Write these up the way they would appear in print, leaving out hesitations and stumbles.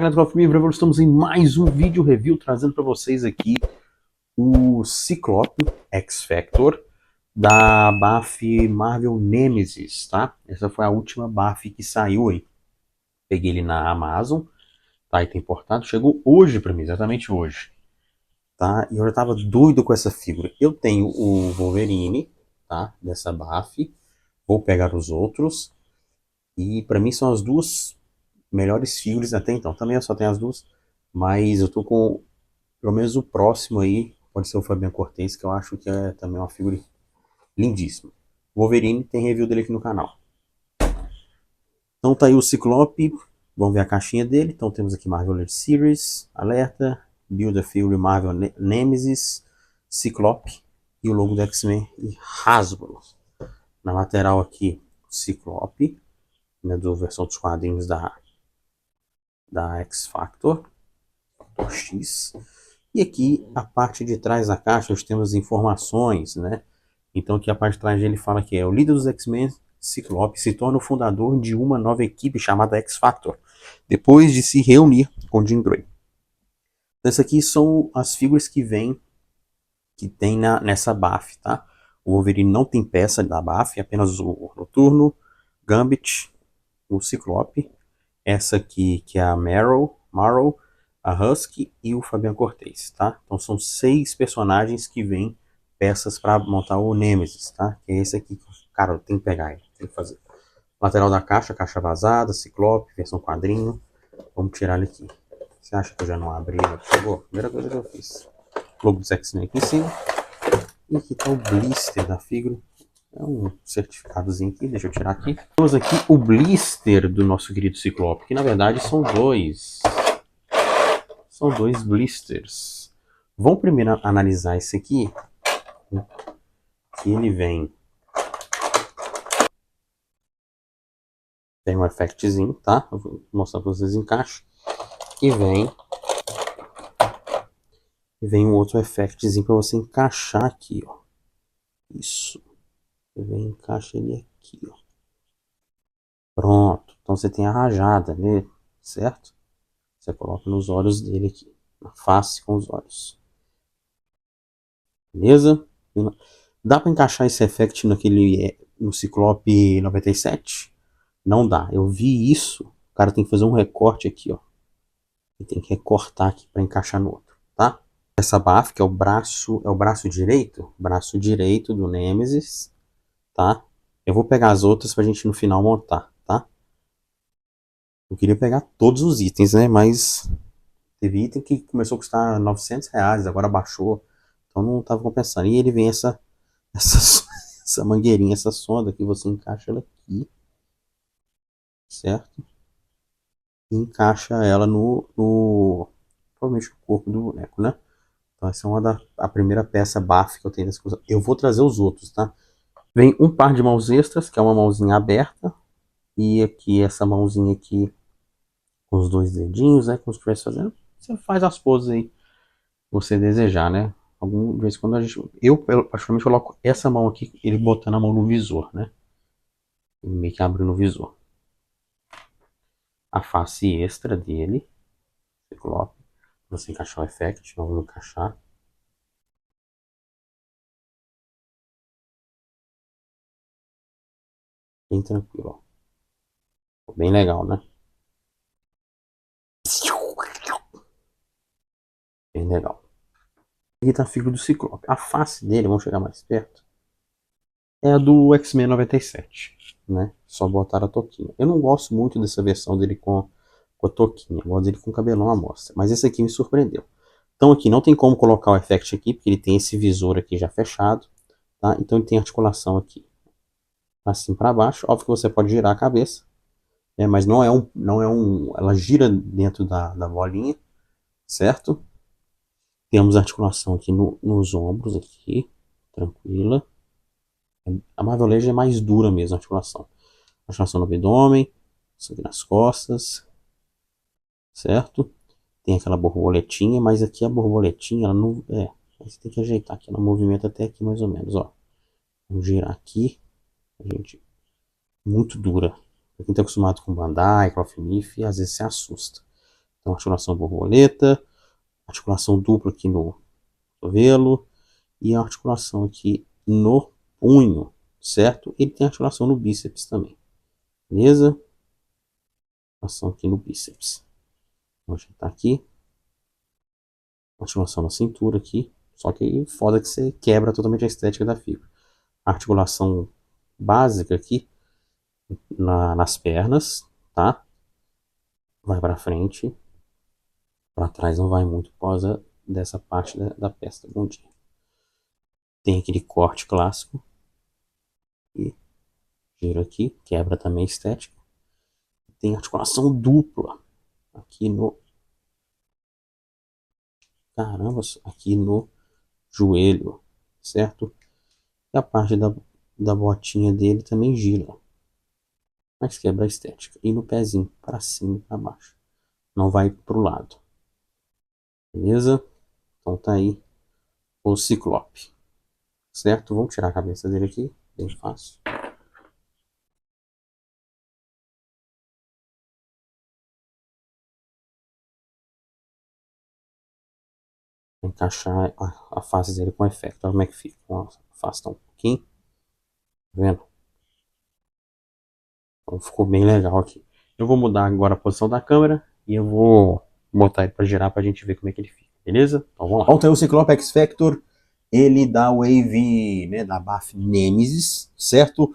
galera do Coffee Review, estamos em mais um vídeo review trazendo para vocês aqui o Ciclope X Factor da BAF Marvel Nemesis, tá? Essa foi a última BAF que saiu aí. Peguei ele na Amazon, tá? E tem importado, chegou hoje para mim, exatamente hoje, tá? E eu já tava doido com essa figura. Eu tenho o Wolverine, tá? Dessa BAF, vou pegar os outros e para mim são as duas melhores figuras até então. Também eu só tenho as duas, mas eu tô com pelo menos o próximo aí, pode ser o Fabian Cortez, que eu acho que é também uma figura lindíssima. O Wolverine tem review dele aqui no canal. Então tá aí o Ciclope, vamos ver a caixinha dele. Então temos aqui Marvel Legends Series, Alerta, Build a Fury Marvel Nemesis, Ciclope e o logo do X-Men e Hasbro. Na lateral aqui, Ciclope, né, da versão dos quadrinhos da X Factor, X. E aqui a parte de trás da caixa nós temos informações, né? Então aqui a parte de trás ele fala que é o líder dos X-Men, Ciclope, se torna o fundador de uma nova equipe chamada X Factor, depois de se reunir com Jean Grey. Então, essas aqui são as figuras que tem nessa BAF, tá? O Wolverine não tem peça da BAF, apenas o Noturno, Gambit, o Ciclope, essa aqui que é a Marrow, a Husky e o Fabian Cortez, tá? Então são 6 personagens que vêm peças para montar o Nemesis, tá? Que é esse aqui, cara, eu tenho que pegar ele, tem que fazer. Lateral da caixa vazada, Ciclope, versão quadrinho. Vamos tirar ele aqui. Você acha que eu já não abri? Chegou? Primeira coisa que eu fiz. Logo do X-Men aqui em cima. E aqui tá o blister da figura. É um certificadozinho aqui, deixa eu tirar aqui. Temos aqui o blister do nosso querido Ciclope, que na verdade são dois. São 2 blisters. Vamos primeiro analisar esse aqui. Que ele vem. Tem um effectzinho, tá? Eu vou mostrar para vocês em caixa. E vem um outro effectzinho para você encaixar aqui, ó. Isso. Vem encaixa ele aqui, ó. Pronto. Então você tem a rajada nele, certo? Você coloca nos olhos dele aqui. Na face com os olhos. Beleza? Dá para encaixar esse effect no Ciclope 97? Não dá. Eu vi isso. O cara tem que fazer um recorte aqui, ó. E tem que recortar aqui para encaixar no outro, tá? Essa BAF, que é o braço direito do Nemesis, tá? Eu vou pegar as outras pra gente no final montar, tá? Eu queria pegar todos os itens, né? Mas teve item que começou a custar R$900, agora baixou. Então não tava compensando. E ele vem essa essa mangueirinha, essa sonda que você encaixa ela aqui, certo? E encaixa ela provavelmente no corpo do boneco, né? Então essa é a primeira peça BAF que eu tenho nessa coisa. Eu vou trazer os outros, tá? Vem um par de mãos extras, que é uma mãozinha aberta. E aqui essa mãozinha aqui com os 2 dedinhos, né? Como se estivesse fazendo. Você faz as poses aí que você desejar, né? De vez em quando eu particularmente coloco essa mão aqui, ele botando a mão no visor, né? Ele meio que abre no visor. A face extra dele, você coloca, você encaixar o effect, não vou encaixar. Bem tranquilo, ó. Bem legal, né? Bem legal. Aqui tá a figura do Ciclope. A face dele, vamos chegar mais perto, é a do X-Men 97, né? Só botaram a touquinha. Eu não gosto muito dessa versão dele com a touquinha. Eu gosto dele com o cabelão à mostra. Mas esse aqui me surpreendeu. Então aqui não tem como colocar o effect aqui, porque ele tem esse visor aqui já fechado, tá? Então ele tem articulação aqui, assim para baixo. Óbvio que você pode girar a cabeça, né? Mas ela gira dentro da bolinha, certo? Temos articulação aqui nos ombros, aqui, tranquila. A Marvel Legends é mais dura mesmo, a articulação. Articulação no abdômen, isso aqui nas costas, certo? Tem aquela borboletinha, mas aqui a borboletinha, ela não... você tem que ajeitar aqui, ela movimenta até aqui mais ou menos, ó. Vamos girar aqui, gente, muito dura. Pra quem tá acostumado com Bandai, Cloth Leaf, às vezes se assusta. Tem uma articulação borboleta, articulação dupla aqui no cotovelo e a articulação aqui no punho, certo? Ele tem articulação no bíceps também, beleza? Articulação aqui no bíceps. Vou ajeitar aqui. Articulação na cintura aqui. Só que aí foda que você quebra totalmente a estética da fibra. Articulação básica aqui nas pernas, tá? Vai para frente. Para trás não vai muito por causa dessa parte da peça da bundinha. Tem aquele corte clássico. E giro aqui. Quebra também a estética. Tem articulação dupla aqui no... Caramba, aqui no joelho, certo? E a parte da botinha dele também gira. Mas quebra a estética. E no pezinho, para cima e para baixo. Não vai pro lado. Beleza? Então tá aí o Ciclope. Certo? Vamos tirar a cabeça dele aqui. Bem fácil. Encaixar a face dele com efeito. Olha como é que fica. Vamos afastar um pouquinho. Tá vendo? Então ficou bem legal aqui. Eu vou mudar agora a posição da câmera e eu vou botar ele para girar pra gente ver como é que ele fica. Beleza? Então vamos lá. Bom, tem o Ciclope X Factor. Ele dá Wave, né, da BAF Nemesis, certo?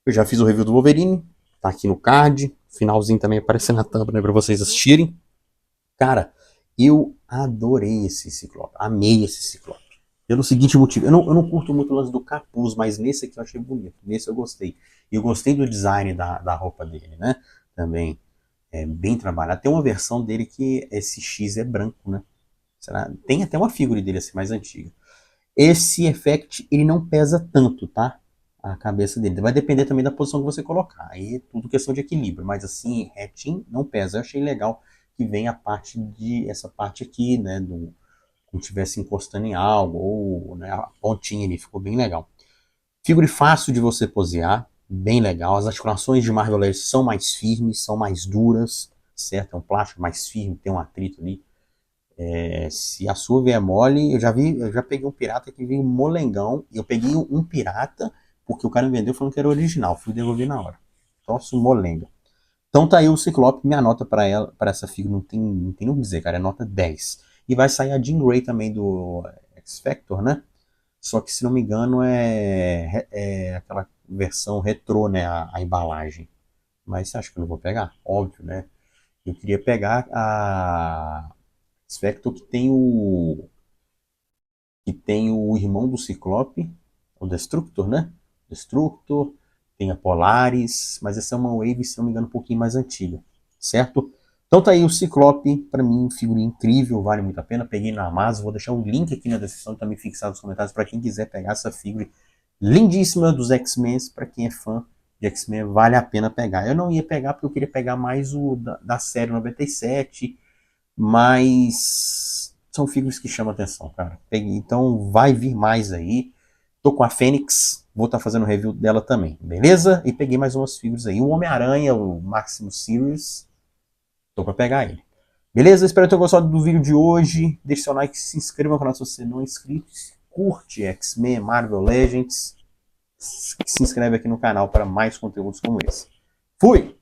Eu já fiz o review do Wolverine. Tá aqui no card. Finalzinho também aparecendo na thumb, né, pra vocês assistirem. Cara, eu adorei esse Ciclope. Amei esse Ciclope. Pelo seguinte motivo. Eu não curto muito o lance do capuz, mas nesse aqui eu achei bonito. Nesse eu gostei. E eu gostei do design da roupa dele, né? Também é bem trabalhado. Tem uma versão dele que esse X é branco, né? Será? Tem até uma figura dele assim, mais antiga. Esse effect, ele não pesa tanto, tá? A cabeça dele. Vai depender também da posição que você colocar. Aí é tudo questão de equilíbrio. Mas assim, retinho, não pesa. Eu achei legal que vem a parte essa parte aqui, né? Como estivesse encostando em algo, ou né, a pontinha ali. Ficou bem legal. Figura fácil de você posear. Bem legal. As articulações de Marvel Legends são mais firmes, são mais duras. Certo? É um plástico mais firme, tem um atrito ali. Se a sua vier mole, eu já peguei um pirata que veio molengão. E eu peguei um pirata porque o cara me vendeu falando que era original. Fui devolver na hora. Troço molenga. Então tá aí o Ciclope. Minha nota pra ela, para essa figura não tem o que dizer, cara. É nota 10. E vai sair a Jean Grey também do X Factor, né? Só que se não me engano é aquela versão retrô, né? A embalagem. Mas você acha que eu não vou pegar? Óbvio, né? Eu queria pegar a X-Factor que tem o irmão do Ciclope, o Destructor, né? Destructor, tem a Polaris, mas essa é uma Wave, se não me engano, um pouquinho mais antiga, certo? Então tá aí o Ciclope, para mim, figura incrível, vale muito a pena. Peguei na Amazon, vou deixar o link aqui na descrição, também fixado nos comentários, para quem quiser pegar essa figura lindíssima dos X-Men, para quem é fã de X-Men, vale a pena pegar. Eu não ia pegar porque eu queria pegar mais o da série 97, mas são figuras que chamam atenção, cara. Então vai vir mais aí. Tô com a Fênix, vou estar fazendo review dela também, beleza? E peguei mais umas figuras aí. O Homem-Aranha, o Maximus Series, tô para pegar ele. Beleza? Espero ter gostado do vídeo de hoje. Deixe seu like, se inscreva no canal se você não é inscrito. Curte X-Men, Marvel Legends. Se inscreve aqui no canal para mais conteúdos como esse. Fui!